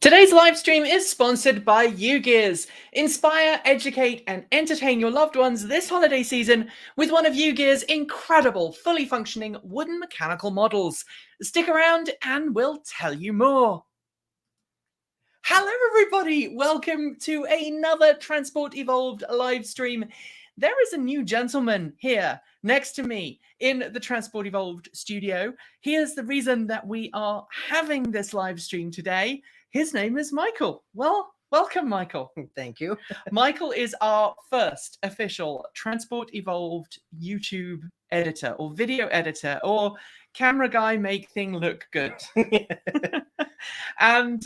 Today's live stream is sponsored by uGears. Inspire, educate, and entertain your loved ones this holiday season with one of uGears' incredible, fully functioning wooden mechanical models. Stick around and we'll tell you more. Hello, everybody. Welcome to another Transport Evolved live stream. There is a new gentleman here next to me in the Transport Evolved studio. Here's the reason that we are having this live stream today. His name is Michael. Well, welcome, Michael. Thank you. Michael is our first official Transport Evolved YouTube editor or video editor or camera guy, make thing look good. And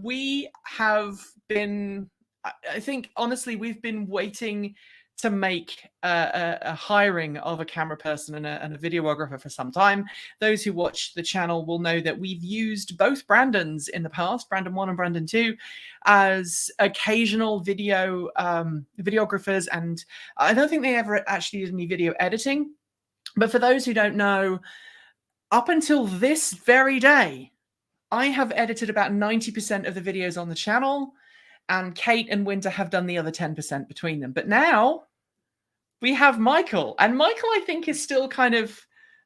we have been, I think, honestly, we've been waiting to make a hiring of a camera person and a videographer for some time. Those who watch the channel will know that we've used both Brandons in the past, Brandon 1 and Brandon 2, as occasional videographers, and I don't think they ever actually did any video editing. But for those who don't know, up until this very day, I have edited about 90% of the videos on the channel, and Kate and Winter have done the other 10% between them. But now we have Michael, and Michael, I think, is still kind of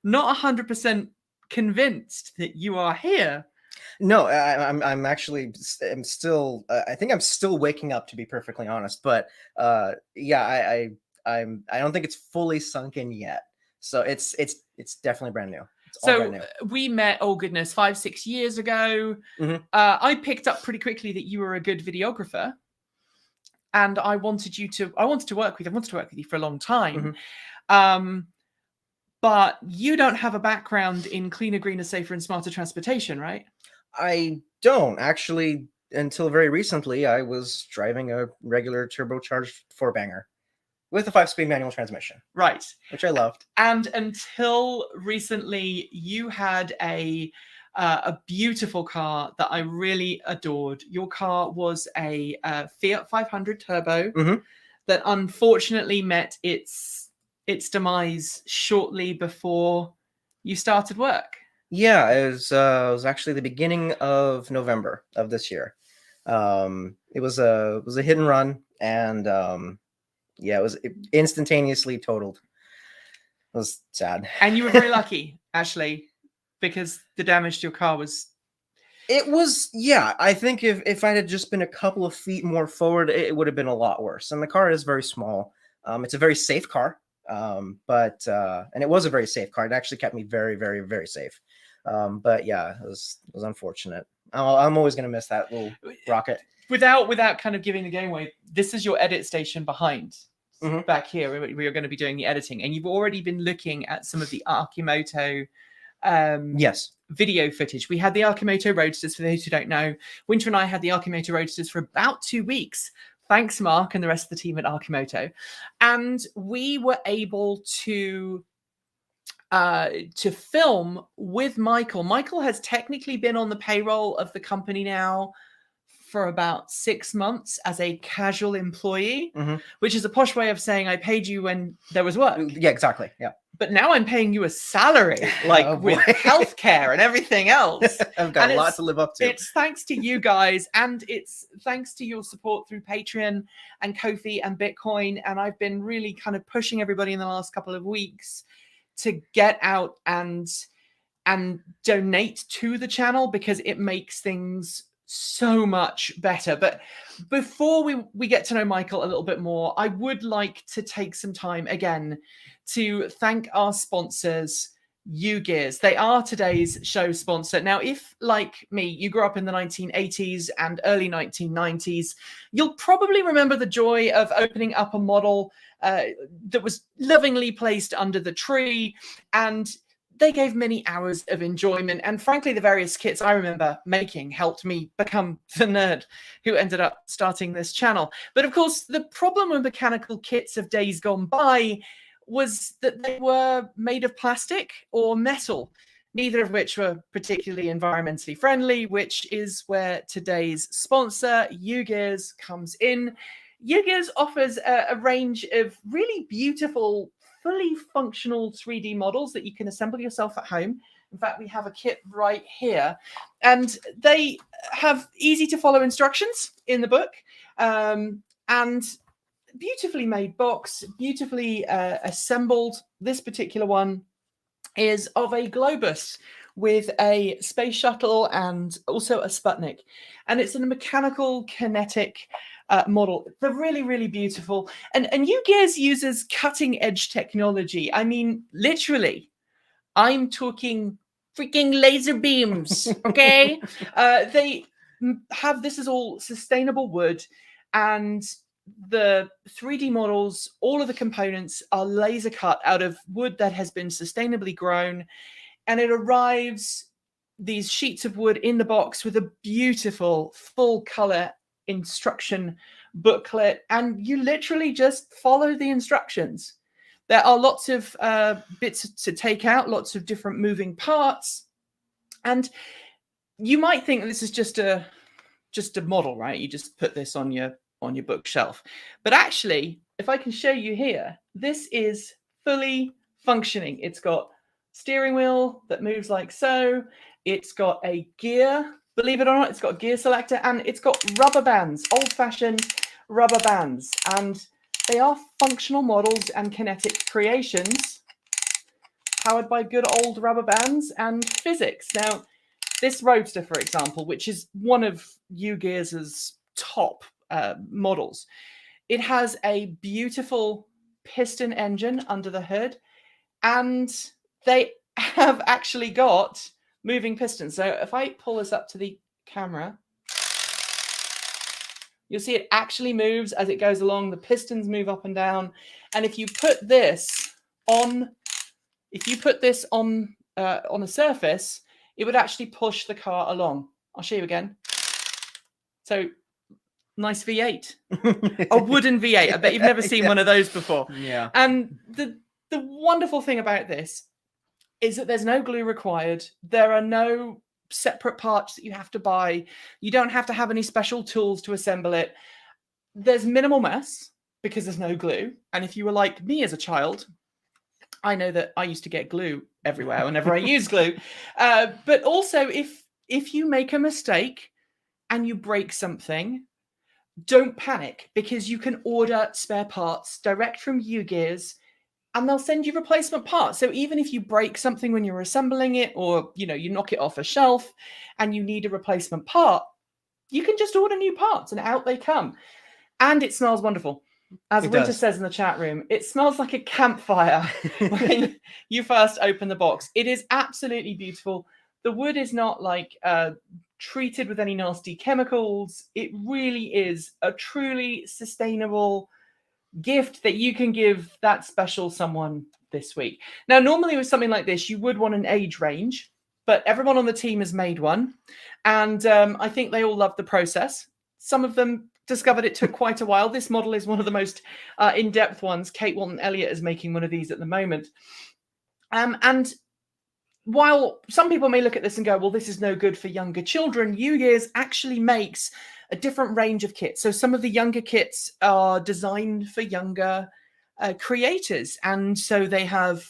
not 100% convinced that you are here. No, I'm actually, I'm still, I think I'm still waking up, to be perfectly honest. But yeah, I don't think it's fully sunk in yet. So it's definitely brand new. So we met, oh goodness, 5-6 years ago. Mm-hmm. I picked up pretty quickly that you were a good videographer, and I wanted to work with you. I wanted to work with you for a long time. Mm-hmm. But you don't have a background in cleaner, greener, safer, and smarter transportation, right? I don't actually. Until very recently, I was driving a regular turbocharged 4-banger with a 5-speed manual transmission. Right. Which I loved. And until recently, you had a beautiful car that I really adored. Your car was a Fiat 500 Turbo Mm-hmm. that unfortunately met its demise shortly before you started work. Yeah, it was actually the beginning of November of this year. It was a hit and run, and yeah, it instantaneously totaled. It was sad. And you were very lucky, actually, because the damage to your car was... It was, yeah, I think if I had just been a couple of feet more forward, it would have been a lot worse. And the car is very small. It's a very safe car, and it was a very safe car. It actually kept me very, very, very safe. But yeah, it was unfortunate. I'm always going to miss that little rocket. Without kind of giving the game away, this is your edit station behind. Mm-hmm. Back here, we are going to be doing the editing, and you've already been looking at some of the Archimoto yes, video footage. We had the Archimoto Roadsters, for those who don't know. Winter and I had the Archimoto Roadsters for about 2 weeks. Thanks, Mark, and the rest of the team at Archimoto. And we were able to film with Michael. Michael has technically been on the payroll of the company now for about 6 months as a casual employee, mm-hmm. which is a posh way of saying I paid you when there was work. Yeah, exactly. Yeah. But now I'm paying you a salary, like with healthcare and everything else. I've got a lot to live up to. It's thanks to you guys, and it's thanks to your support through Patreon and Ko-fi and Bitcoin. And I've been really kind of pushing everybody in the last couple of weeks to get out and donate to the channel, because it makes things so much better. But before we get to know Michael a little bit more, I would like to take some time again to thank our sponsors, uGears. They are today's show sponsor. Now, if, like me, you grew up in the 1980s and early 1990s, you'll probably remember the joy of opening up a model that was lovingly placed under the tree, and they gave many hours of enjoyment. And frankly, the various kits I remember making helped me become the nerd who ended up starting this channel. But of course, the problem with mechanical kits of days gone by was that they were made of plastic or metal, neither of which were particularly environmentally friendly, which is where today's sponsor, uGears, comes in. uGears offers a range of really beautiful, fully functional 3D models that you can assemble yourself at home In fact, we have a kit right here, and they have easy to follow instructions in the book, and beautifully made box, beautifully assembled. This particular one is of a Globus with a space shuttle and also a Sputnik, and it's a mechanical kinetic model. They're really, really beautiful, and uGears uses cutting edge technology. I mean, literally, I'm talking freaking laser beams. Okay, they have, this is all sustainable wood, and the 3D models, all of the components are laser cut out of wood that has been sustainably grown, and it arrives, these sheets of wood in the box with a beautiful full color instruction booklet, and you literally just follow the instructions. There are lots of bits to take out, lots of different moving parts, and you might think this is just a model, right? You just put this on your bookshelf. But actually, if I can show you here, this is fully functioning. It's got steering wheel that moves like so. It's got a gear, believe it or not, it's got a gear selector, and it's got rubber bands, old-fashioned rubber bands. And they are functional models and kinetic creations powered by good old rubber bands and physics. Now, this Roadster, for example, which is one of uGears' top models, it has a beautiful piston engine under the hood, and they have actually got moving pistons. So if I pull this up to the camera, you'll see it actually moves as it goes along. The pistons move up and down. And if you put this on, on a surface, it would actually push the car along. I'll show you again. So nice V8, a wooden V8. I bet you've never seen one of those before. Yeah. And the wonderful thing about this is that there's no glue required. There are no separate parts that you have to buy. You don't have to have any special tools to assemble it. There's minimal mess because there's no glue. And if you were like me as a child, I know that I used to get glue everywhere whenever I use glue. But also, if you make a mistake and you break something, don't panic, because you can order spare parts direct from uGears, and they'll send you replacement parts. So even if you break something when you're assembling it, or you knock it off a shelf and you need a replacement part, you can just order new parts and out they come. And it smells wonderful. As Winter says in the chat room, it smells like a campfire when you first open the box. It is absolutely beautiful. The wood is not like treated with any nasty chemicals. It really is a truly sustainable gift that you can give that special someone this week. Now, normally with something like this, you would want an age range, but everyone on the team has made one. And I think they all love the process. Some of them discovered it took quite a while. This model is one of the most in-depth ones. Kate Walton-Elliott is making one of these at the moment. And while some people may look at this and go, well, this is no good for younger children, uGears actually makes a different range of kits. So some of the younger kits are designed for younger creators. And so they have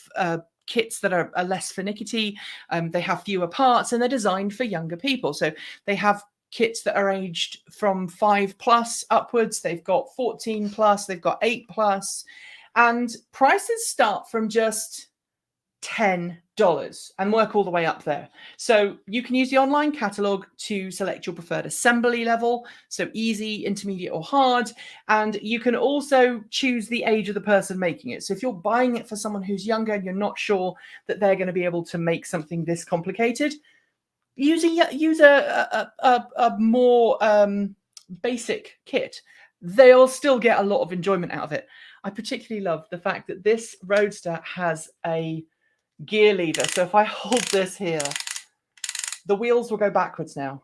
kits that are less finicky. They have fewer parts, and they're designed for younger people. So they have kits that are aged from 5+ upwards. They've got 14+, they've got 8+, and prices start from just $10 and work all the way up there. So you can use the online catalog to select your preferred assembly level, so easy, intermediate, or hard. And you can also choose the age of the person making it. So if you're buying it for someone who's younger and you're not sure that they're going to be able to make something this complicated, use a more basic kit. They'll still get a lot of enjoyment out of it. I particularly love the fact that this Roadster has a gear lever. So if I hold this here, the wheels will go backwards now.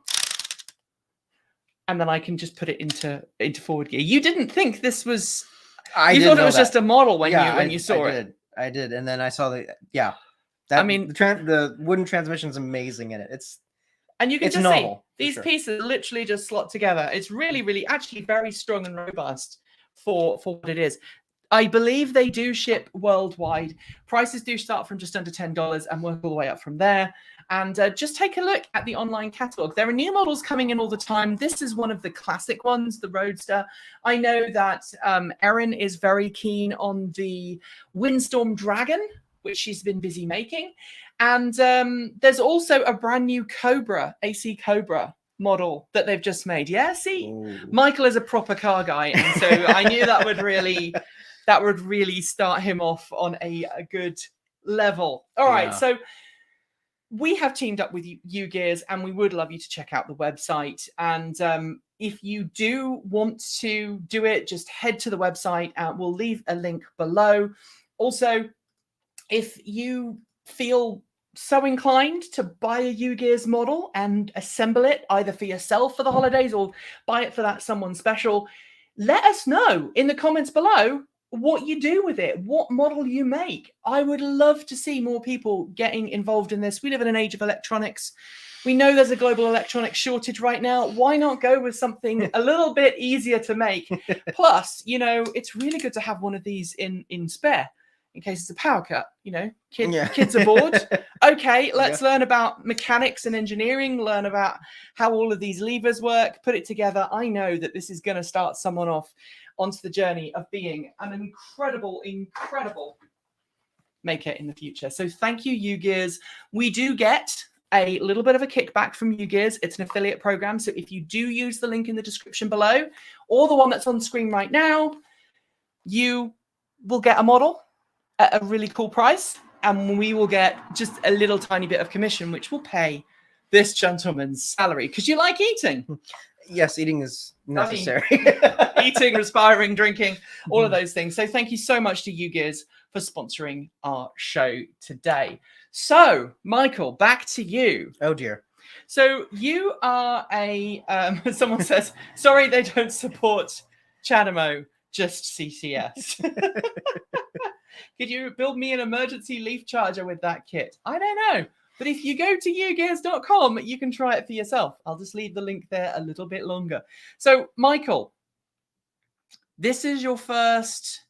And then I can just put it into forward gear. You didn't think this was... You thought it was just a model when you saw it. I did. And then I saw the... Yeah. I mean, the wooden transmission is amazing in it. And you can just novel, see these pieces literally just slot together. It's really, really actually very strong and robust for what it is. I believe they do ship worldwide. Prices do start from just under $10 and work all the way up from there. And just take a look at the online catalog. There are new models coming in all the time. This is one of the classic ones, the Roadster. I know that Erin is very keen on the Windstorm Dragon, which she's been busy making. And there's also a brand new Cobra, AC Cobra model that they've just made. Yeah, see, Ooh. Michael is a proper car guy. And so I knew that would really start him off on a good level. All right, so we have teamed up with uGears, and we would love you to check out the website. And if you do want to do it, just head to the website. We'll leave a link below. Also, if you feel so inclined to buy a uGears model and assemble it either for yourself for the holidays or buy it for that someone special, let us know in the comments below what you do with it, what model you make. I would love to see more people getting involved in this. We live in an age of electronics. We know there's a global electronics shortage right now. Why not go with something a little bit easier to make? Plus, you know, it's really good to have one of these in spare in case it's a power cut. You know, kids are bored. Okay, let's learn about mechanics and engineering, learn about how all of these levers work, put it together. I know that this is going to start someone off onto the journey of being an incredible maker in the future. So thank you, uGears. We do get a little bit of a kickback from uGears. It's an affiliate program. So if you do use the link in the description below or the one that's on screen right now, you will get a model at a really cool price. And we will get just a little tiny bit of commission, which will pay this gentleman's salary. Because you like eating. Yes, eating is necessary. Eating, respiring, drinking, all of those things. So thank you so much to uGears for sponsoring our show today. So, Michael, back to you. Oh, dear. So you are a, someone says, sorry, they don't support Chanimo, just CCS. Could you build me an emergency leaf charger with that kit? I don't know. But if you go to ugears.com, you can try it for yourself. I'll just leave the link there a little bit longer. So, Michael, this is your first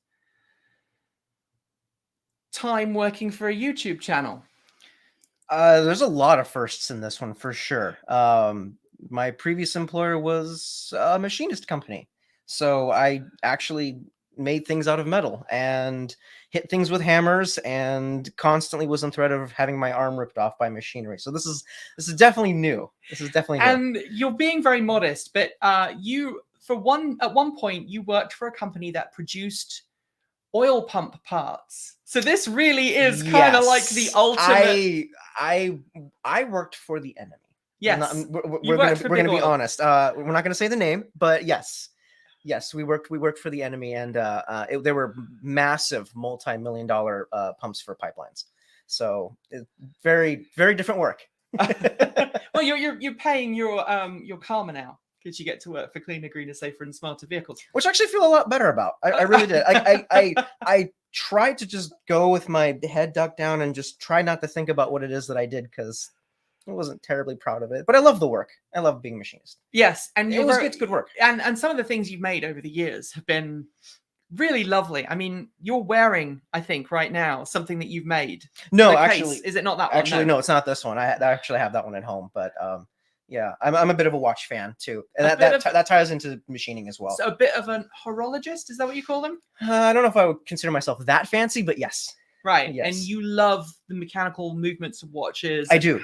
time working for a YouTube channel. There's a lot of firsts in this one, for sure. My previous employer was a machinist company. So I actually made things out of metal and hit things with hammers and constantly was in threat of having my arm ripped off by machinery. So this is definitely new. This is definitely new. And you're being very modest, but at one point you worked for a company that produced oil pump parts. So this really is kind of like the ultimate. I worked for the enemy. Yes, we're going to be honest. We're not going to say the name, but yes, we worked for the enemy, and they were massive, multi-million-dollar pumps for pipelines. So very, very different work. Well, you're paying your karma now because you get to work for cleaner, greener, safer, and smarter vehicles, which I actually feel a lot better about. I really did. I tried to just go with my head ducked down and just try not to think about what it is that I did, because I wasn't terribly proud of it, but I love the work. I love being a machinist. Yes, and it's good work. And some of the things you've made over the years have been really lovely. I mean, you're wearing, I think, right now something that you've made. No, actually, is it not that one? Actually, no, it's not this one. I actually have that one at home, but yeah, I'm a bit of a watch fan too, and that ties into machining as well. So a bit of an horologist, is that what you call them? I don't know if I would consider myself that fancy, but yes. Right. Yes. And you love the mechanical movements of watches. I do.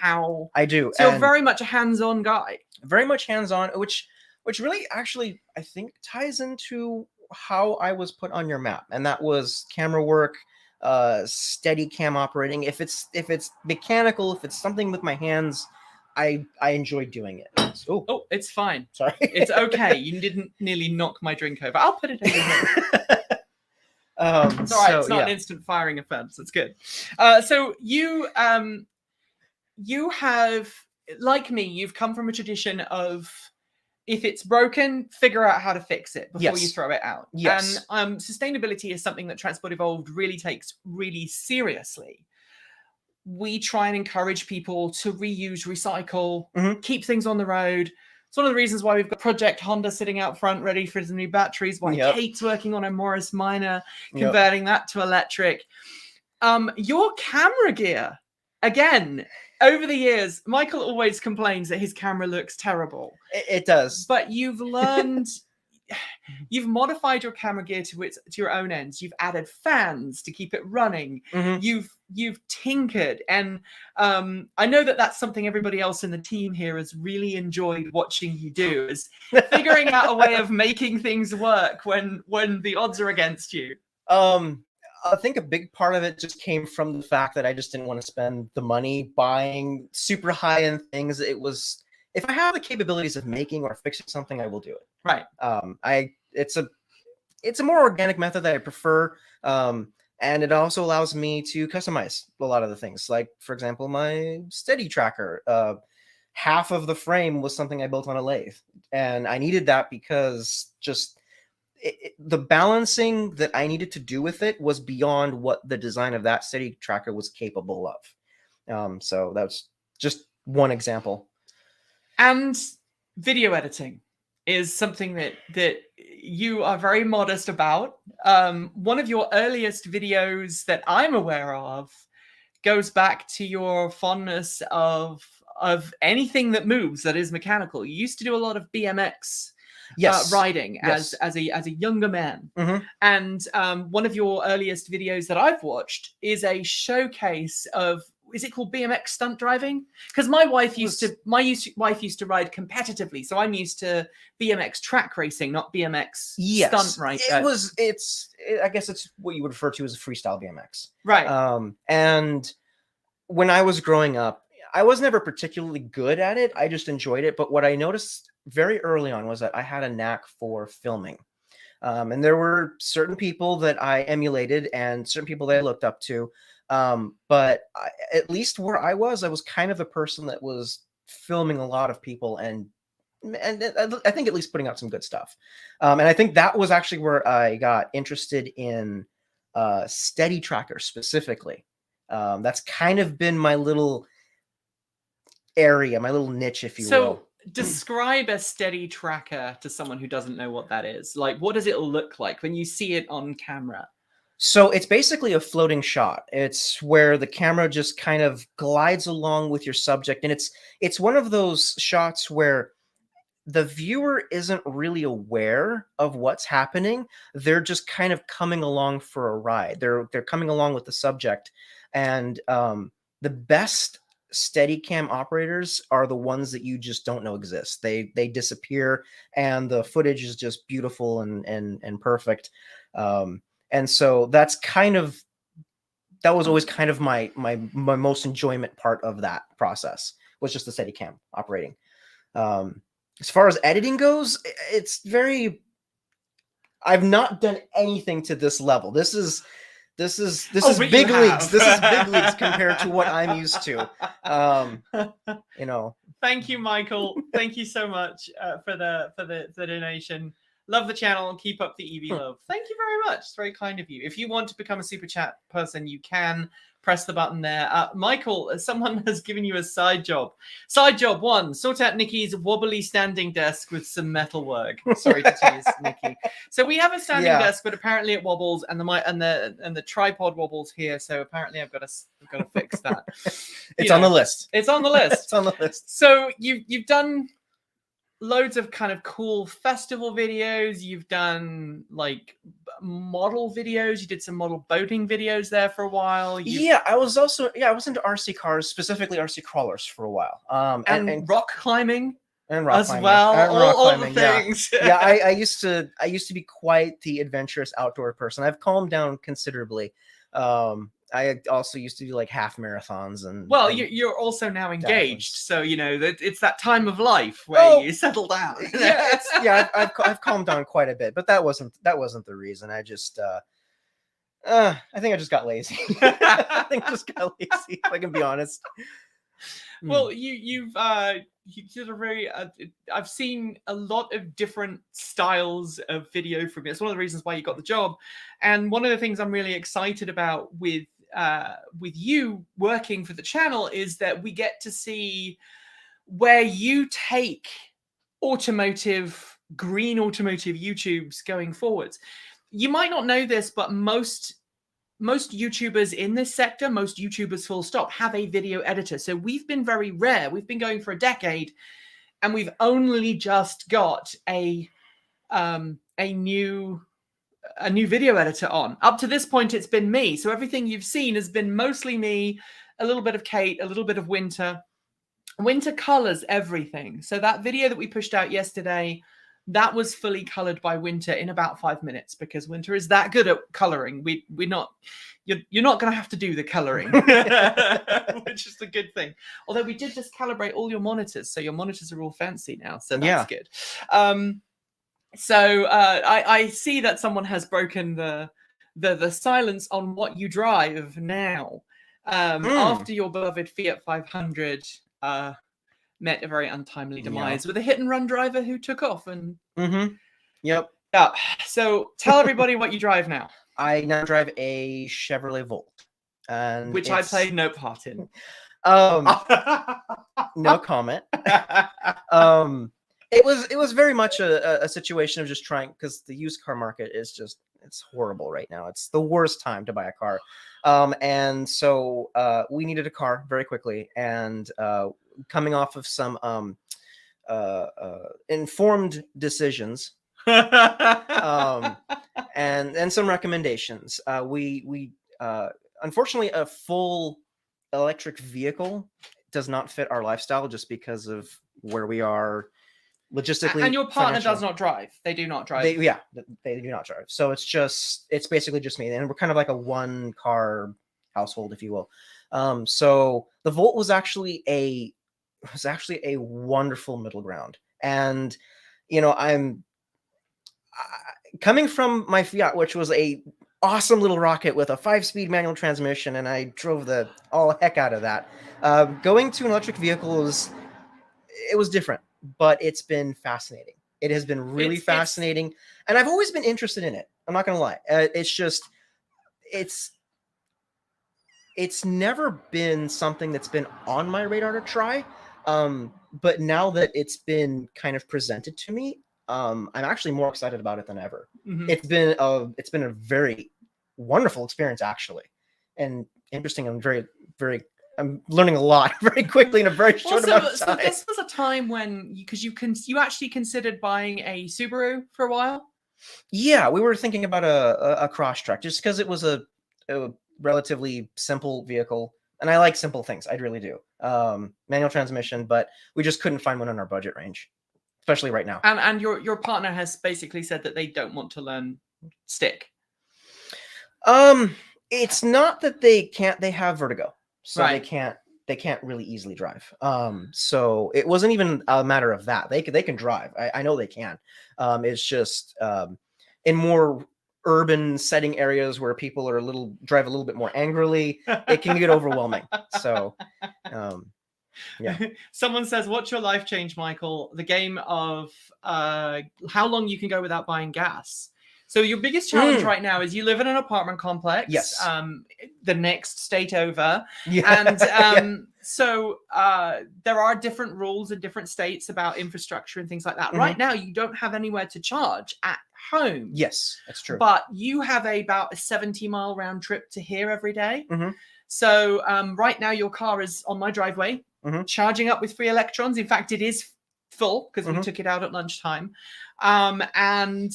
I do. So you're very much a hands-on guy. Very much hands-on, which really actually I think ties into how I was put on your map, and that was camera work, steady cam operating. If it's mechanical, if it's something with my hands, I enjoy doing it. Oh, it's fine. Sorry. It's okay. You didn't nearly knock my drink over. I'll put it over here. It's all right. It's not an instant firing offense. It's good. So you have, like me, you've come from a tradition of, if it's broken, figure out how to fix it before you throw it out. Yes. And sustainability is something that Transport Evolved really takes really seriously. We try and encourage people to reuse, recycle, keep things on the road. It's one of the reasons why we've got Project Honda sitting out front ready for the new batteries, why Kate's working on a Morris Minor, converting that to electric. Your camera gear, again, over the years, Michael always complains that his camera looks terrible. It does. But you've learned, you've modified your camera gear to your own ends. You've added fans to keep it running. You've tinkered, and I know that that's something everybody else in the team here has really enjoyed watching you do, is figuring out a way of making things work when the odds are against you. I think a big part of it just came from the fact that I just didn't want to spend the money buying super high-end things. It was, if I have the capabilities of making or fixing something, I will do it. Right. It's a more organic method that I prefer. And it also allows me to customize a lot of the things. Like, for example, my steady tracker. Half of the frame was something I built on a lathe. And I needed that because just the balancing that I needed to do with it was beyond what the design of that steady tracker was capable of. So that's just one example. And video editing is something that you are very modest about. One of your earliest videos that I'm aware of goes back to your fondness of anything that moves that is mechanical. You used to do a lot of BMX riding as a younger man. And one of your earliest videos that I've watched is a showcase of, is it called BMX stunt driving? Because my wife used to ride competitively, so I'm used to BMX track racing, not BMX stunt racing. I guess it's what you would refer to as freestyle BMX, right? And when I was growing up, I was never particularly good at it. I just enjoyed it. But what I noticed very early on was that I had a knack for filming, and there were certain people that I emulated and certain people that I looked up to. But at least where I was kind of the person that was filming a lot of people and I think at least putting out some good stuff. And I think that was actually where I got interested in steady trackers specifically. That's kind of been my little area, my little niche, if you will. Describe a steady tracker to someone who doesn't know what that is. Like, what does it look like when you see it on camera? So it's basically a floating shot. It's where the camera just kind of glides along with your subject. And it's one of those shots where the viewer isn't really aware of what's happening. They're just kind of coming along for a ride. They're coming along with the subject. And the best Steadicam operators are the ones that you just don't know exist. They disappear and the footage is just beautiful and perfect. And so that was always kind of my most enjoyment part of that process, was just the Steadicam operating. As far as editing goes, I've not done anything to this level. This is big leagues. This is big leagues compared to what I'm used to. Thank you, Michael. Thank you so much for the donation. Love the channel. Keep up the EV love. Thank you very much. It's very kind of you. If you want to become a super chat person, you can press the button there. Michael, someone has given you a side job. Side job 1: sort out Nikki's wobbly standing desk with some metal work. Sorry to tease Nikki. So we have a standing desk, but apparently it wobbles, and the tripod wobbles here. So apparently I've got to fix that. It's on the list. It's on the list. It's on the list. So you've done loads of kind of cool festival videos. You've done like model videos. You did some model boating videos there for a while. I was into RC cars, specifically RC crawlers, for a while. And rock climbing and rock as climbing. well. And all the things. I used to be quite the adventurous outdoor person. I've calmed down considerably. I also used to do like half marathons and. Well, you're also now engaged, so it's that time of life where you settle down. I've calmed down quite a bit, but that wasn't the reason. I just I think I just got lazy. I think I just got lazy, if I can be honest. Well, you did a very. I've seen a lot of different styles of video from you. It's one of the reasons why you got the job, and one of the things I'm really excited about with you working for the channel is that we get to see where you take green automotive YouTubes going forwards. You might not know this, but most most YouTubers in this sector, most YouTubers full stop, have a video editor. So we've been very rare. We've been going for a decade, and we've only just got a new video editor on. Up to this point, it's been me. So everything you've seen has been mostly me, a little bit of Kate, a little bit of Winter. Winter colors everything. So that video that we pushed out yesterday, that was fully colored by Winter in about 5 minutes, because Winter is that good at coloring. You're not going to have to do the coloring, which is a good thing. Although we did just calibrate all your monitors, so your monitors are all fancy now. So that's good. So I see that someone has broken the silence on what you drive now. After your beloved Fiat 500 met a very untimely demise with a hit-and-run driver who took off. And Yep. Yeah. So tell everybody what you drive now. I now drive a Chevrolet Volt, and which I played no part in. No comment. It was very much a situation of just trying, because the used car market is just, it's horrible right now. It's the worst time to buy a car. And so we needed a car very quickly, and coming off of some informed decisions and some recommendations, we unfortunately, a full electric vehicle does not fit our lifestyle, just because of where we are logistically. And your partner does not drive. They do not drive. They do not drive. So it's basically just me, and we're kind of like a one car household, if you will. So the Volt was actually a wonderful middle ground. And I'm coming from my Fiat, which was a awesome little rocket with a 5-speed manual transmission, and I drove the all heck out of that. Going to an electric vehicle was different, but it's been fascinating. It has been really fascinating, and I've always been interested in it. I'm not gonna lie. It's never been something that's been on my radar to try. But now that it's been kind of presented to me, I'm actually more excited about it than ever. It's been a very wonderful experience, actually, and interesting. I'm I'm learning a lot very quickly in a very short amount of time. So this was a time when, because you actually considered buying a Subaru for a while. Yeah, we were thinking about a Crosstrek, just because it was a relatively simple vehicle, and I like simple things. I really do. Manual transmission, but we just couldn't find one in our budget range, especially right now. And your partner has basically said that they don't want to learn stick. It's not that they can't. They have vertigo, so right. They can't really easily drive. So it wasn't even a matter of that. They can drive. I know they can. It's just in more urban setting areas where people are drive a little bit more angrily, it can get overwhelming. So yeah. Someone says, what's your life change, Michael? The game of how long you can go without buying gas. So your biggest challenge right now is you live in an apartment complex. Yes. The next state over. Yeah. And so there are different rules in different states about infrastructure and things like that. Right now, you don't have anywhere to charge at home. Yes, that's true. But you have about a 70-mile round trip to here every day. So right now, your car is on my driveway, charging up with free electrons. In fact, it is full because we took it out at lunchtime. And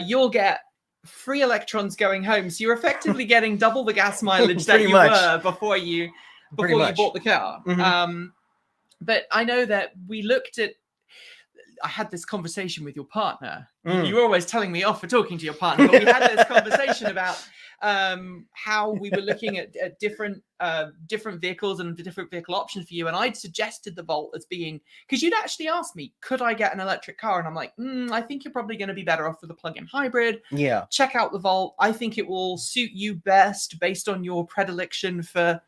you'll get free electrons going home. So you're effectively getting double the gas mileage that you were before you bought the car. But I know that we looked at, I had this conversation with your partner. You were always telling me off for talking to your partner, but we had this conversation about how we were looking at different vehicles and the different vehicle options for you. And I'd suggested the Volt as being, because you'd actually asked me, could I get an electric car? And I'm like, I think you're probably going to be better off with a plug-in hybrid. Yeah. Check out the Volt. I think it will suit you best based on your predilection for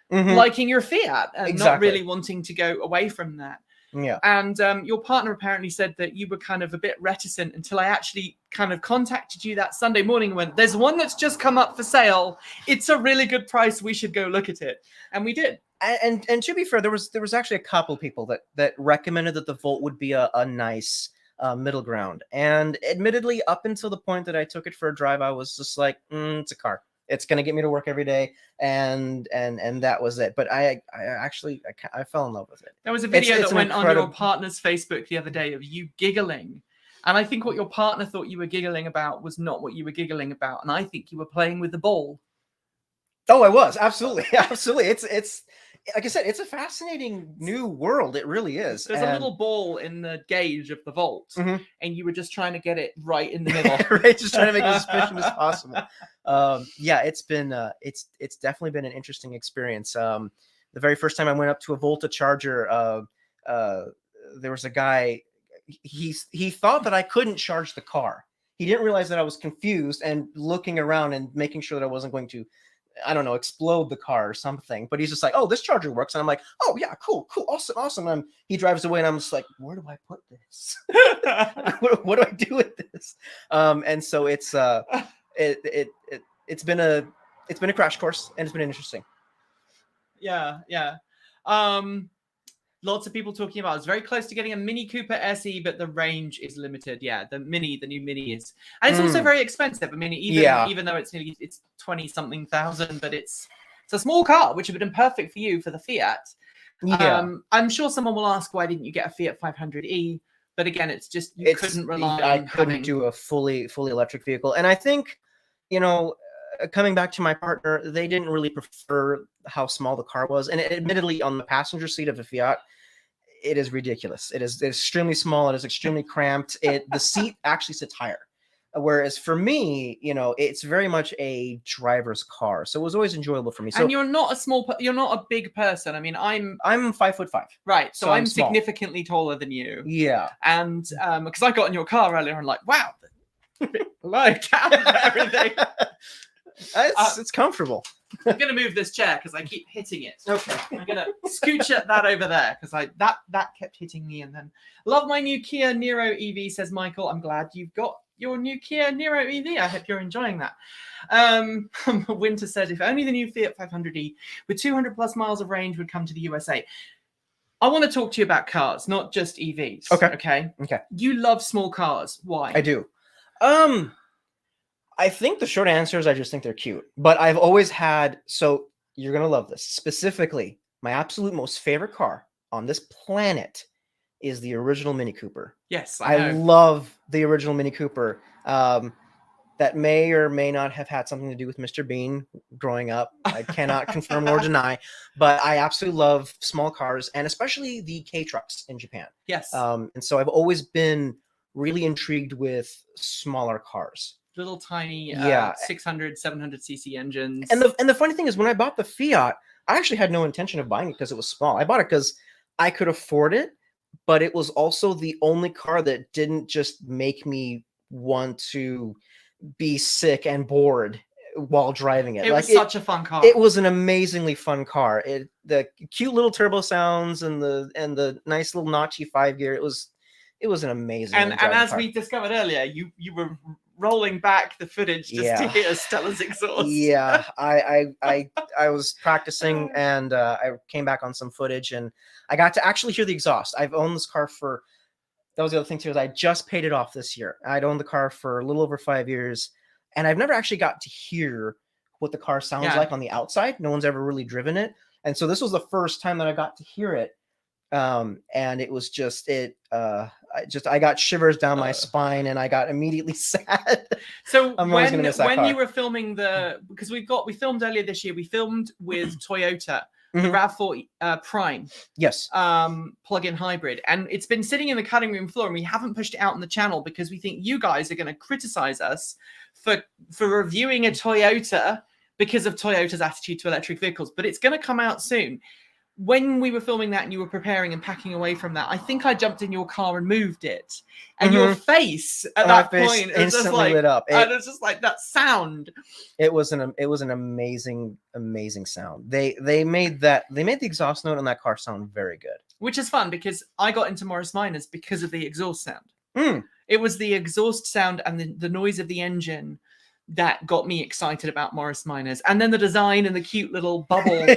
liking your Fiat and not really wanting to go away from that. Yeah. And your partner apparently said that you were kind of a bit reticent until I actually kind of contacted you that Sunday morning and went, there's one that's just come up for sale. It's a really good price. We should go look at it. And we did. And to be fair, there was actually a couple people that recommended that the Volt would be a nice middle ground. And admittedly, up until the point that I took it for a drive, I was just like, it's a car. It's going to get me to work every day. And that was it. But I fell in love with it. There was a video It's that an went on incredible- your partner's Facebook the other day of you giggling. And I think what your partner thought you were giggling about was not what you were giggling about. And I think you were playing with the ball. Oh, I was. Absolutely. Absolutely. It's like I said, it's a fascinating new world. It really is. There's a little ball in the gauge of the vault, Mhm. and you were just trying to get it right in the middle. Right, just trying to make it as efficient as possible. Yeah, it's it's definitely been an interesting experience. The very first time I went up to a Volta charger, there was a guy. He thought that I couldn't charge the car. He didn't realize that I was confused and looking around and making sure that I wasn't going to, I don't know, explode the car or something. But he's just like, oh, this charger works. And I'm like, oh, yeah, cool, awesome. And he drives away and I'm just like, where do I put this? what do I do with this? And so it's been a crash course, and it's been interesting. Yeah. Lots of people talking about it's very close to getting a Mini Cooper SE, but the range is limited. Yeah, the new Mini is, and it's also very expensive. I mean, even though it's 20-something thousand, but it's a small car, which would have been perfect for you for the Fiat. Yeah. I'm sure someone will ask, why didn't you get a Fiat 500e? But again, it's just couldn't rely on. I couldn't do a fully electric vehicle, and I think, coming back to my partner, they didn't really prefer how small the car was, and admittedly, on the passenger seat of a Fiat, it is ridiculous. It is extremely small. It is extremely cramped. The seat actually sits higher, whereas for me, it's very much a driver's car, so it was always enjoyable for me. So, and you're not a big person. I mean, I'm 5'5". Right, so I'm small. Significantly taller than you. Yeah, and because I got in your car earlier, I'm like, wow, low down and everything. It's comfortable. I'm gonna move this chair because I keep hitting it. Okay. I'm gonna scooch that over there because that kept hitting me. And then love my new Kia Niro EV, says Michael. I'm glad you've got your new Kia Niro EV. I hope you're enjoying that. Winter said, if only the new Fiat 500e with 200 plus miles of range would come to the USA. I want to talk to you about cars, not just EVs. Okay. You love small cars. Why? I do. I think the short answer is I just think they're cute. But I've always had, so you're going to love this. Specifically, my absolute most favorite car on this planet is the original Mini Cooper. Yes, I love the original Mini Cooper. That may or may not have had something to do with Mr. Bean growing up. I cannot confirm nor deny. But I absolutely love small cars, and especially the K-trucks in Japan. Yes. And so I've always been really intrigued with smaller cars. Little tiny 600, 700 cc engines. And the funny thing is, when I bought the Fiat, I actually had no intention of buying it because it was small. I bought it because I could afford it, but it was also the only car that didn't just make me want to be sick and bored while driving it. It was such a fun car. It was an amazingly fun car. The cute little turbo sounds and the nice little notchy 5-gear. It was an amazing. And as we discovered earlier, you were rolling back the footage just to hear Stella's exhaust. Yeah, I was practicing, and I came back on some footage, and I got to actually hear the exhaust. I've owned this car for, that was the other thing too, is I just paid it off this year. I'd owned the car for a little over 5 years, and I've never actually got to hear what the car sounds like on the outside. No one's ever really driven it, and so this was the first time that I got to hear it. And it was just I got shivers down my spine, and I got immediately sad. So when you were filming because we filmed earlier this year, we filmed with Toyota, the RAV4 Prime. Yes. Plug-in hybrid, and it's been sitting in the cutting room floor, and we haven't pushed it out on the channel because we think you guys are going to criticize us for reviewing a Toyota because of Toyota's attitude to electric vehicles. But it's going to come out soon. When we were filming that and you were preparing and packing away from that, I think I jumped in your car and moved it. And your face at that point instantly lit up. And it's just like that sound. It was an amazing sound. They made the exhaust note on that car sound very good. Which is fun because I got into Morris Minors because of the exhaust sound. It was the exhaust sound and the noise of the engine that got me excited about Morris Minors. And then the design and the cute little bubble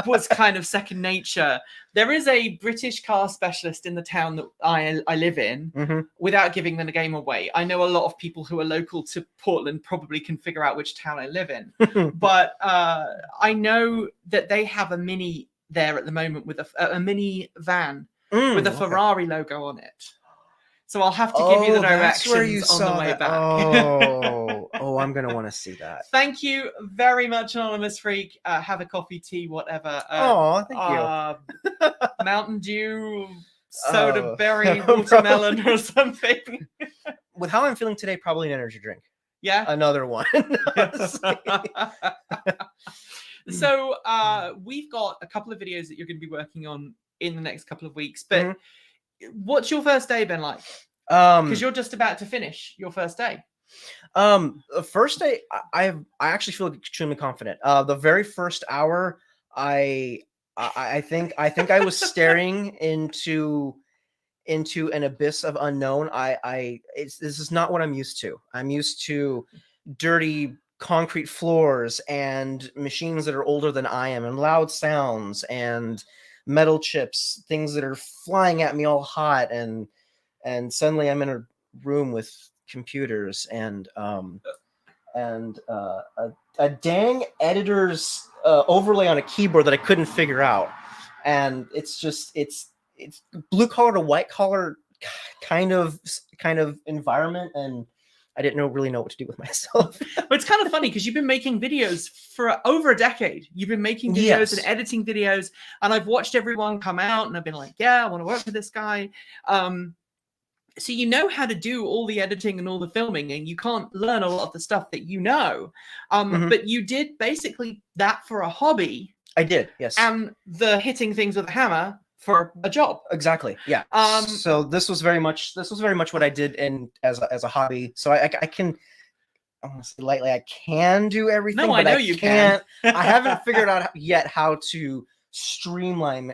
was kind of second nature. There is a British car specialist in the town that I live in, without giving the game away. I know a lot of people who are local to Portland probably can figure out which town I live in. But I know that they have a Mini there at the moment with a mini van with a Ferrari logo on it. So I'll have to give you the directions on the way back. Oh, I'm going to want to see that. Thank you very much, Anonymous Freak. Have a coffee, tea, whatever. Thank you. Mountain Dew, soda berry, watermelon or something. With how I'm feeling today, probably an energy drink. Yeah? Another one. So we've got a couple of videos that you're going to be working on in the next couple of weeks. But what's your first day been like? Because you're just about to finish your first day. The first day, I actually feel extremely confident. The very first hour, I think I was staring into an abyss of unknown. This is not what I'm used to. I'm used to dirty concrete floors and machines that are older than I am, and loud sounds and metal chips, things that are flying at me all hot, and suddenly I'm in a room with computers and a dang editor's overlay on a keyboard that I couldn't figure out, and it's blue collar to white collar kind of environment, and I didn't really know what to do with myself. But it's kind of funny because you've been making videos for over a decade. You've been making videos and editing videos, and I've watched everyone come out, and I've been like, yeah, I want to work with this guy. So you know how to do all the editing and all the filming, and you can't learn a lot of the stuff that you know. But you did basically that for a hobby. I did, yes. And the hitting things with a hammer for a job. Exactly. Yeah. So this was very much what I did as a hobby. So I can, I want to say lightly, I can do everything. No, I know you can't. I haven't figured out yet how to streamline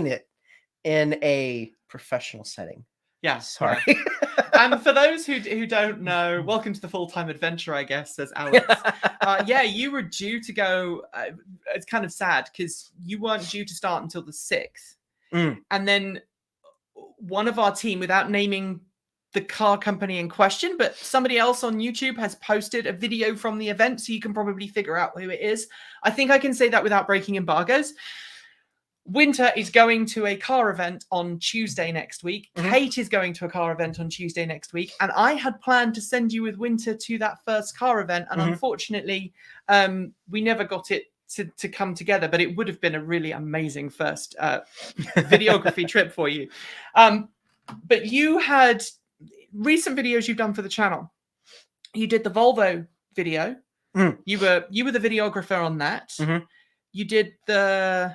it in a professional setting. Yeah. Sorry. And for those who don't know, welcome to the full-time adventure, I guess, says Alex. Yeah, you were due to go. It's kind of sad because you weren't due to start until the 6th. And then one of our team, without naming the car company in question, but somebody else on YouTube has posted a video from the event, so you can probably figure out who it is. I think I can say that without breaking embargoes. Winter is going to a car event on Tuesday next week. Kate is going to a car event on Tuesday next week. And I had planned to send you with Winter to that first car event. And unfortunately, we never got it to come together. But it would have been a really amazing first videography trip for you. But you had recent videos you've done for the channel. You did the Volvo video. You were the videographer on that. You did the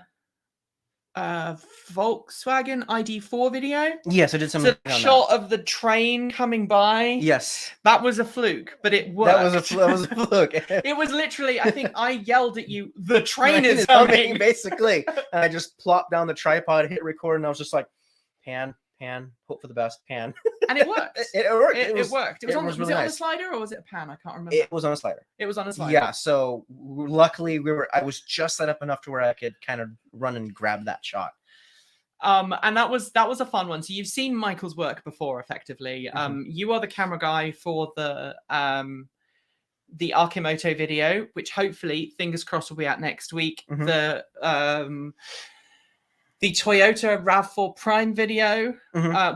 Volkswagen ID4 video. Yes, I did some. So the shot of the train coming by. Yes, that was a fluke, but it worked. That was a fluke. It was literally. I think I yelled at you. The train is coming, basically, and I just plopped down the tripod, hit record, and I was just like, pan, hope for the best, pan. And it worked. It worked. It worked. Was really it on nice. a slider or was it a pan? I can't remember. It was on a slider. It was on a slider. Yeah. So luckily, I was just set up enough to where I could kind of run and grab that shot. And that was a fun one. So you've seen Michael's work before, effectively. You are the camera guy for the Arkimoto video, which hopefully, fingers crossed, will be out next week. The Toyota RAV4 Prime video,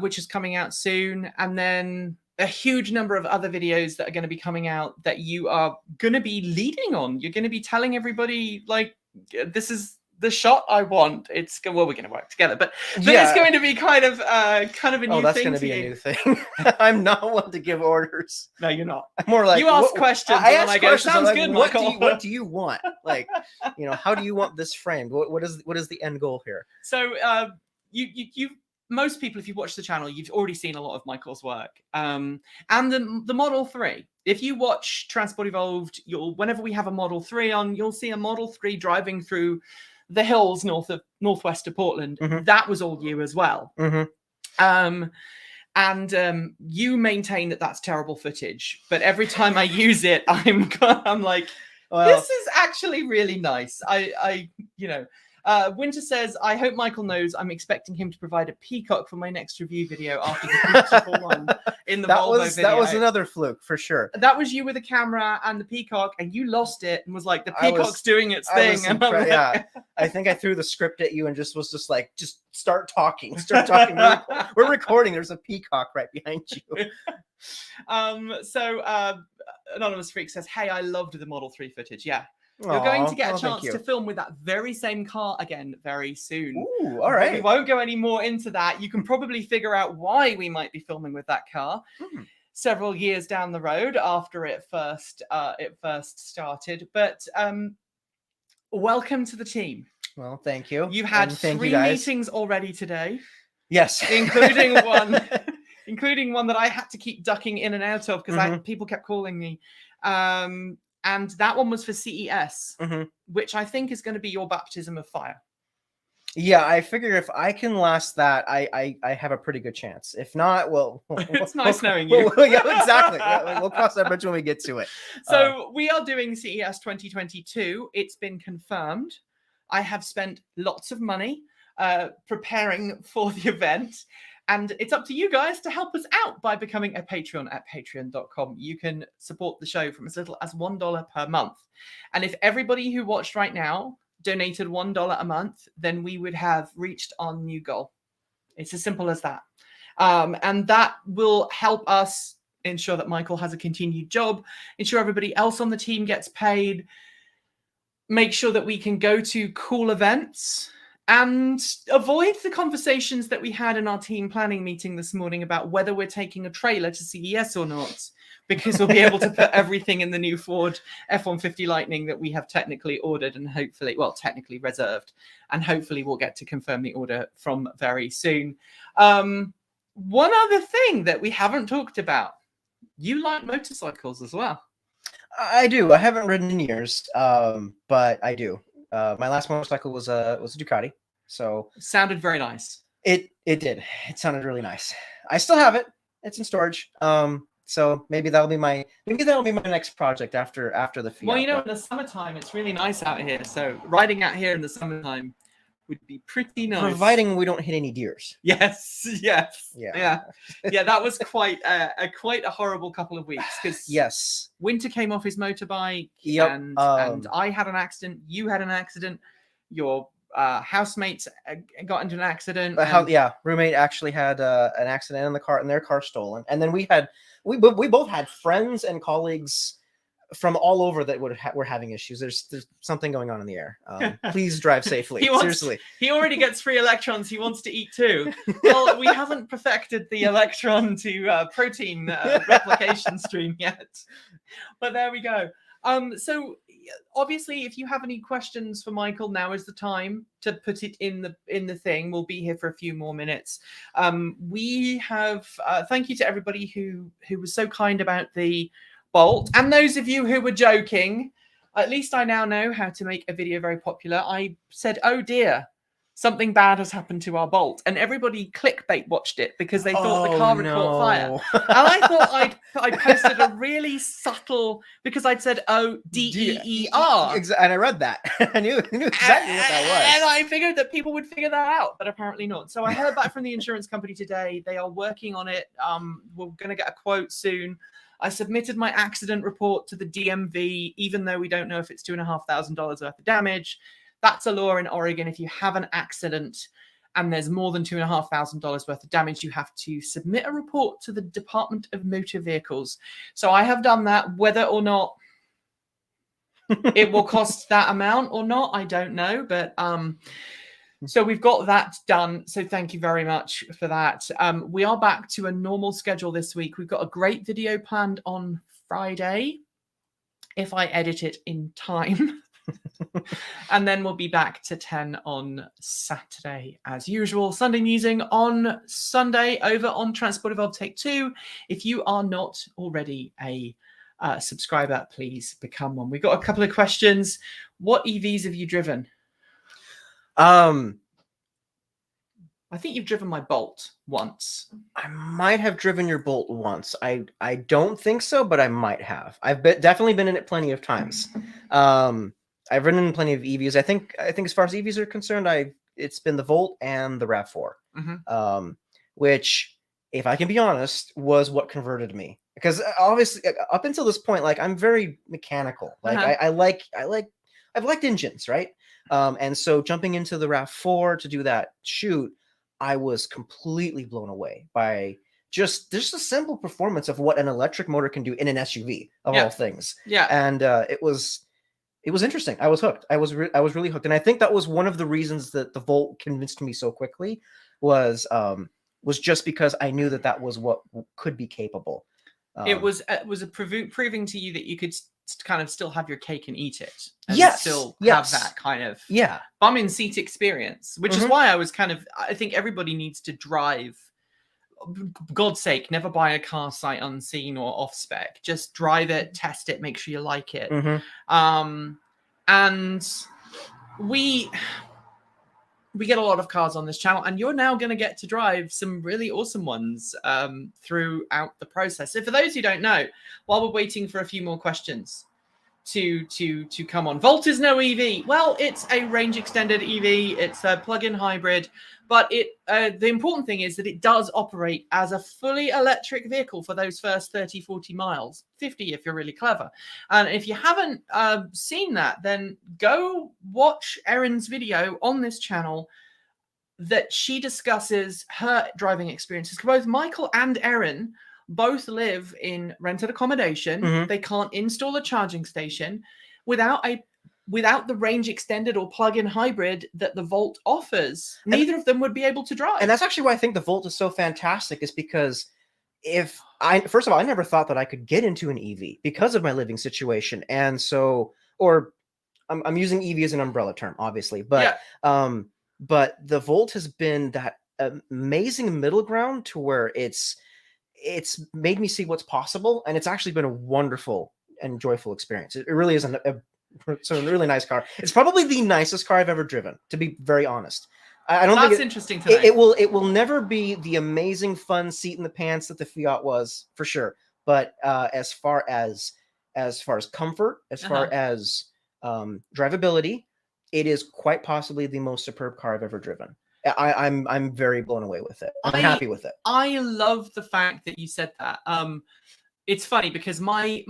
which is coming out soon, and then a huge number of other videos that are going to be coming out that you are going to be leading on. You're going to be telling everybody, like, this is the shot I want. We're going to work together, but it's going to be kind of a new thing. Oh, that's going to be a new thing. I'm not one to give orders. No, you're not. I'm more like you ask questions. I go, sounds good, Michael. What do you want? Like, how do you want this framed? What is the end goal here? So, you most people, if you watch the channel, you've already seen a lot of Michael's work. And the Model 3. If you watch Transport Evolved, whenever we have a Model 3 on, you'll see a Model 3 driving through the hills northwest of Portland. That was all you as well. And And you maintain that that's terrible footage, but every time I use it, I'm like, Well, this is actually really nice. Winter says, I hope Michael knows I'm expecting him to provide a peacock for my next review video after the beautiful one in the Volvo video. That was another fluke for sure. That was you with a camera and the peacock, and you lost it and was like, the peacock's doing its thing. And yeah, I think I threw the script at you and just like, just start talking. We're recording. There's a peacock right behind you. Anonymous Freak says, hey, I loved the Model 3 footage. Yeah. You're going to get a chance to film with that very same car again very soon. Ooh, all right. But we won't go any more into that. You can probably figure out why we might be filming with that car several years down the road after it first started. But welcome to the team. Well, thank you. You've had 3 meetings already today. Yes, including one that I had to keep ducking in and out of because people kept calling me. And that one was for CES, which I think is going to be your baptism of fire. Yeah, I figure if I can last that, I have a pretty good chance. If not, well, it's nice knowing you. Yeah, exactly. We'll cross that bridge when we get to it. So we are doing CES 2022. It's been confirmed. I have spent lots of money preparing for the event. And it's up to you guys to help us out by becoming a Patreon at patreon.com. You can support the show from as little as $1 per month. And if everybody who watched right now donated $1 a month, then we would have reached our new goal. It's as simple as that. And that will help us ensure that Michael has a continued job, ensure everybody else on the team gets paid, make sure that we can go to cool events, and avoid the conversations that we had in our team planning meeting this morning about whether we're taking a trailer to CES or not, because we'll be able to put everything in the new Ford F-150 Lightning that we have technically ordered and technically reserved, and hopefully we'll get to confirm the order from very soon. One other thing that we haven't talked about, you like motorcycles as well. I do. I haven't ridden in years, but I do. My last motorcycle was a Ducati, so sounded very nice. It did. It sounded really nice. I still have it. It's in storage. So maybe that'll be my next project after the Fiat. Well, in the summertime, it's really nice out here. So riding out here in the summertime would be pretty nice, providing we don't hit any deers. Yes. Yeah. That was quite a horrible couple of weeks because Winter came off his motorbike, and I had an accident. You had an accident. Your housemates got into an accident. Roommate actually had an accident in the car, and their car stolen. And then we both had friends and colleagues from all over that were having issues. There's something going on in the air. Please drive safely. Seriously. He already gets free electrons. He wants to eat too. Well, we haven't perfected the electron to protein replication stream yet. But there we go. So obviously, if you have any questions for Michael, now is the time to put it in the thing. We'll be here for a few more minutes. We have thank you to everybody who was so kind about the Bolt, and those of you who were joking, at least I now know how to make a video very popular. I said, oh dear, something bad has happened to our Bolt, and everybody clickbait watched it because they thought the car had caught fire. And I thought I posted a really subtle, because I'd said ODEER. And I read that. I knew exactly what that was. And I figured that people would figure that out, but apparently not. So I heard back from the insurance company today. They are working on it. We're going to get a quote soon. I submitted my accident report to the DMV, even though we don't know if it's $2,500 worth of damage. That's a law in Oregon. If you have an accident and there's more than $2,500 worth of damage, you have to submit a report to the Department of Motor Vehicles. So I have done that. Whether or not it will cost that amount or not, I don't know. But so we've got that done. So thank you very much for that. We are back to a normal schedule this week. We've got a great video planned on Friday, if I edit it in time. And then we'll be back to 10 on Saturday as usual. Sunday musing on Sunday over on Transport Evolved Take 2. If you are not already a subscriber, please become one. We've got a couple of questions. What EVs have you driven? I think you've driven my Bolt once. I might have driven your Bolt once. I don't think so, but I might have. Definitely been in it plenty of times. I've ridden in plenty of EVs. I think as far as EVs are concerned, it's been the Volt and the RAV4, which, if I can be honest, was what converted me. Because obviously, up until this point, like, I'm very mechanical. Like, I've liked engines, right? And so jumping into the RAV4 to do that shoot, I was completely blown away by just the simple performance of what an electric motor can do in an SUV of all things. Yeah. And it was interesting. I was hooked. I was really hooked. And I think that was one of the reasons that the Volt convinced me so quickly was just because I knew that was what could be capable. It was proving to you that you could kind of still have your cake and eat it, and still have that kind of bum in seat experience, which is why I think everybody needs to drive. God's sake, never buy a car sight unseen or off spec. Just drive it, test it, make sure you like it. And we get a lot of cars on this channel, and you're now going to get to drive some really awesome ones throughout the process. So for those who don't know, while we're waiting for a few more questions to come on, Volt is no EV. Well, it's a range extended EV. It's a plug-in hybrid, but the important thing is that it does operate as a fully electric vehicle for those first 30, 40 miles, 50 if you're really clever. And if you haven't seen that, then go watch Erin's video on this channel that she discusses her driving experiences. Both Michael and Erin both live in rented accommodation. They can't install a charging station without the range extended or plug-in hybrid that the Volt offers. Neither of them would be able to drive. And that's actually why I think the Volt is so fantastic, is because first of all, I never thought that I could get into an EV because of my living situation. And so, or I'm using EV as an umbrella term, obviously, but the Volt has been that amazing middle ground to where it's made me see what's possible, and it's actually been a wonderful and joyful experience. It really is it's a really nice car. It's probably the nicest car I've ever driven, to be very honest. I don't think that's interesting to know. It will never be the amazing fun seat in the pants that the Fiat was, for sure. But as far as comfort, as far as drivability, it is quite possibly the most superb car I've ever driven. I'm very blown away with it. I'm happy with it. I love the fact that you said that. It's funny because my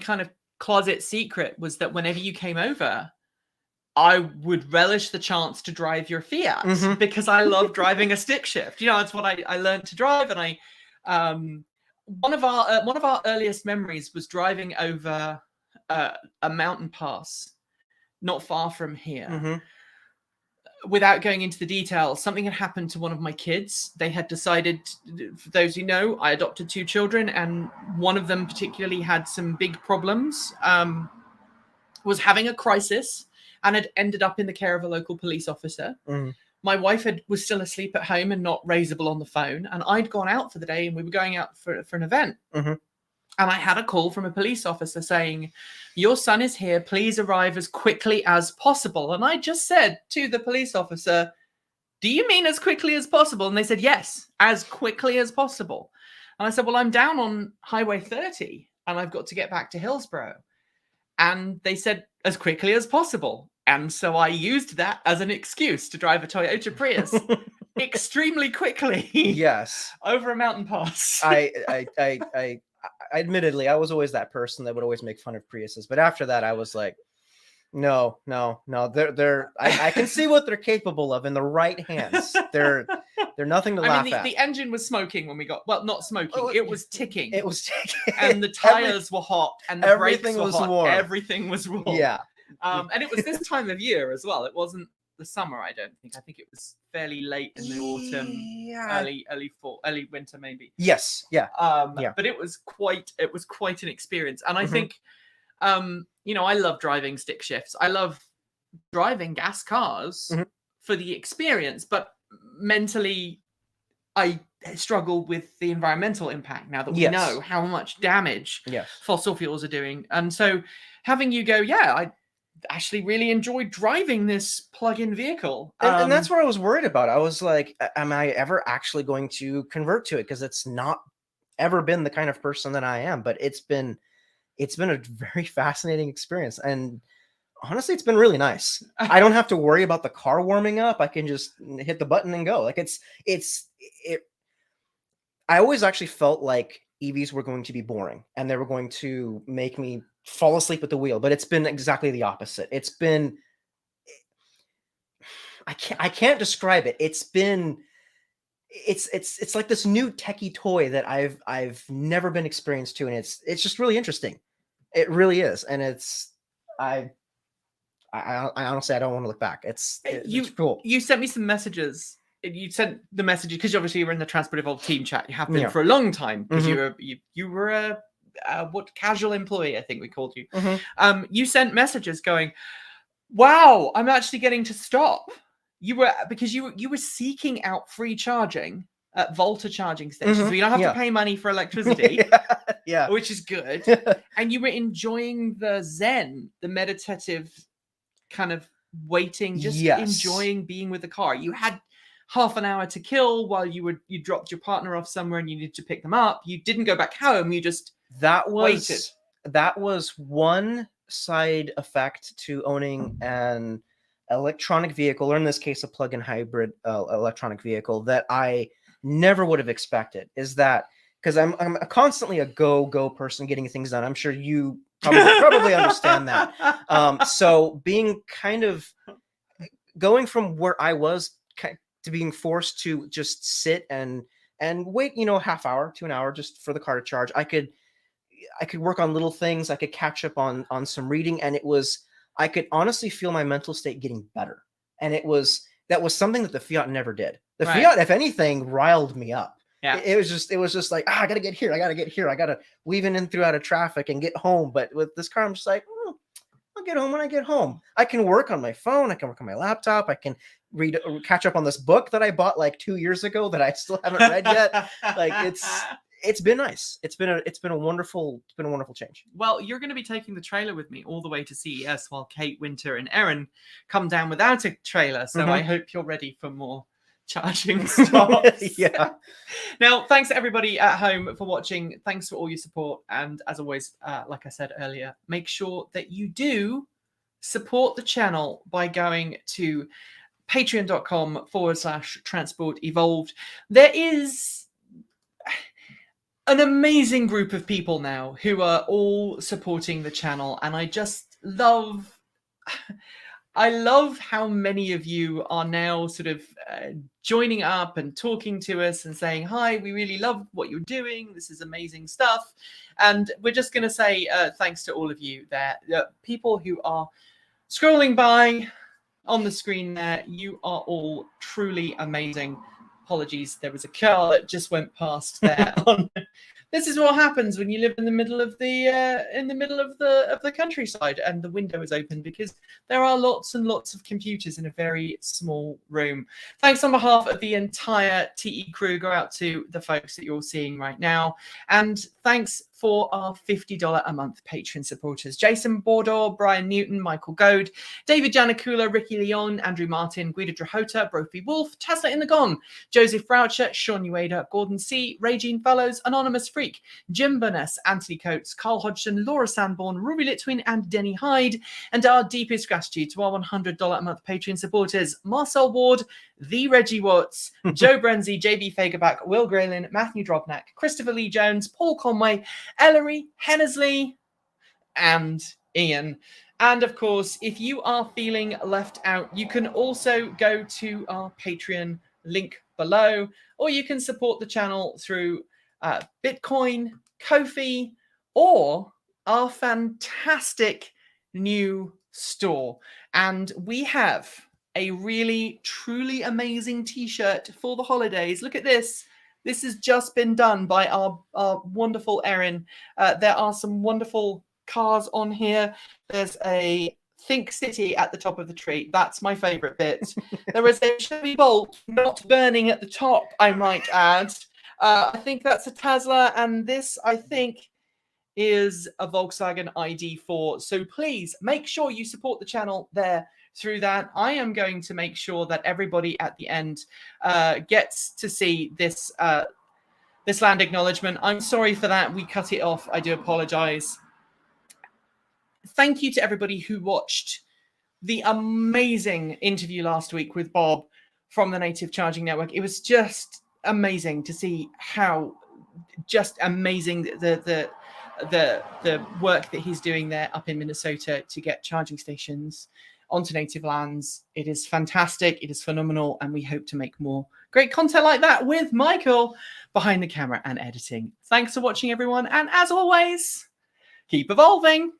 kind of closet secret was that whenever you came over, I would relish the chance to drive your Fiat because I love driving a stick shift. You know, that's what I learned to drive. And one of our earliest memories was driving over a mountain pass not far from here. Without going into the details, something had happened to one of my kids. They had decided, for those who know, I adopted 2 children, and one of them particularly had some big problems, was having a crisis, and had ended up in the care of a local police officer. My wife was still asleep at home and not raisable on the phone, and I'd gone out for the day, and we were going out for an event. And I had a call from a police officer saying, "Your son is here. Please arrive as quickly as possible." And I just said to the police officer, "Do you mean as quickly as possible?" And they said, "Yes, as quickly as possible." And I said, "Well, I'm down on Highway 30 and I've got to get back to Hillsborough." And they said, "As quickly as possible." And so I used that as an excuse to drive a Toyota Prius extremely quickly. Yes. Over a mountain pass. I admittedly, I was always that person that would always make fun of Priuses. But after that, I was like, no. I can see what they're capable of in the right hands. They're nothing to laugh at. The engine was smoking when we got, well, not smoking. It was ticking. It was ticking. And the tires were hot. And the brakes were hot. Warm. Everything was warm. Yeah. And it was this time of year as well. It wasn't the summer, I don't think. I think it was fairly late in the autumn, early winter, maybe. Yes. Yeah. But it was quite an experience. And I think, I love driving stick shifts. I love driving gas cars for the experience, but mentally, I struggle with the environmental impact now that we know how much damage fossil fuels are doing. And so having you go, actually really enjoyed driving this plug-in vehicle. And that's what I was worried about. I was like, am I ever actually going to convert to it? Because it's not ever been the kind of person that I am. But it's been a very fascinating experience. And honestly, it's been really nice. I don't have to worry about the car warming up. I can just hit the button and go. Like I always actually felt like EVs were going to be boring and they were going to make me fall asleep at the wheel, but it's been exactly the opposite. It's been, I can't describe it. It's like this new techie toy that I've never been experienced to, and it's just really interesting. It really is, and I honestly I don't want to look back. It's cool. You sent me some messages. You sent the messages because obviously you were in the Transport Evolved team chat. You have been for a long time because you were a what casual employee, I think we called you. You sent messages going, "Wow, I'm actually getting to stop." Because you were seeking out free charging at Volta charging stations, so you don't have to pay money for electricity, which is good. And you were enjoying the Zen, the meditative kind of waiting, just enjoying being with the car. You had half an hour to kill while you dropped your partner off somewhere and you needed to pick them up. You didn't go back home. You just waited. That was one side effect to owning an electronic vehicle, or in this case, a plug-in hybrid electronic vehicle, that I never would have expected. Is that because I'm constantly a go person getting things done. I'm sure you probably understand that. So being kind of going from where I was to being forced to just sit and wait, half hour to an hour just for the car to charge. I could work on little things. I could catch up on some reading, and I could honestly feel my mental state getting better. And that was something that the Fiat never did. The Fiat, if anything, riled me up. Yeah. It was just like, I gotta get here. I gotta weave in and through out of traffic and get home. But with this car, I'm just like, I'll get home when I get home. I can work on my phone. I can work on my laptop. I can catch up on this book that I bought like 2 years ago that I still haven't read yet. Like it's been nice. It's been a wonderful change. Well, you're going to be taking the trailer with me all the way to CES while Kate, Winter, and Erin come down without a trailer. So I hope you're ready for more charging stops. Now, thanks to everybody at home for watching. Thanks for all your support. And as always, like I said earlier, make sure that you do support the channel by going to patreon.com/transport evolved. There is an amazing group of people now who are all supporting the channel, and I just love how many of you are now sort of joining up and talking to us and saying, hi, we really love what you're doing. This is amazing stuff. And we're just going to say thanks to all of you there. People who are scrolling by on the screen there, you are all truly amazing. Apologies, there was a car that just went past there. This is what happens when you live in the middle of the countryside and the window is open, because there are lots and lots of computers in a very small room. Thanks on behalf of the entire TE crew go out to the folks that you're seeing right now, and thanks for our $50 a month Patreon supporters: Jason Bordeaux, Brian Newton, Michael Goad, David Janakula, Ricky Leon, Andrew Martin, Guido Drahota, Brophy Wolf, Tesla in the Gone, Joseph Froucher, Sean Ueda, Gordon C, Regine Fellows, Anonymous Freak, Jim Burness, Anthony Coates, Carl Hodgson, Laura Sanborn, Ruby Litwin, and Denny Hyde. And our deepest gratitude to our $100 a month Patreon supporters: Marcel Ward, The Reggie Watts, Joe Brenzi, JB Fagerback, Will Graylin, Matthew Drobnak, Christopher Lee Jones, Paul Conway, Ellery, Hennesley, and Ian. And of course, if you are feeling left out, you can also go to our Patreon link below, or you can support the channel through Bitcoin, Ko-fi, or our fantastic new store. And we have a really, truly amazing t-shirt for the holidays. Look at this. This has just been done by our wonderful Erin. There are some wonderful cars on here. There's a Think City at the top of the tree. That's my favorite bit. There is a Chevy Bolt not burning at the top, I might add. I think that's a Tesla, and this, I think, is a Volkswagen ID4. So please make sure you support the channel there through that. I am going to make sure that everybody at the end gets to see this this land acknowledgement. I'm sorry for that. We cut it off. I do apologize. Thank you to everybody who watched the amazing interview last week with Bob from the Native Charging Network. It was just amazing to see how just amazing the work that he's doing there up in Minnesota to get charging stations onto native lands. It is fantastic. It is phenomenal. And we hope to make more great content like that with Michael behind the camera and editing. Thanks for watching, everyone. And as always, keep evolving.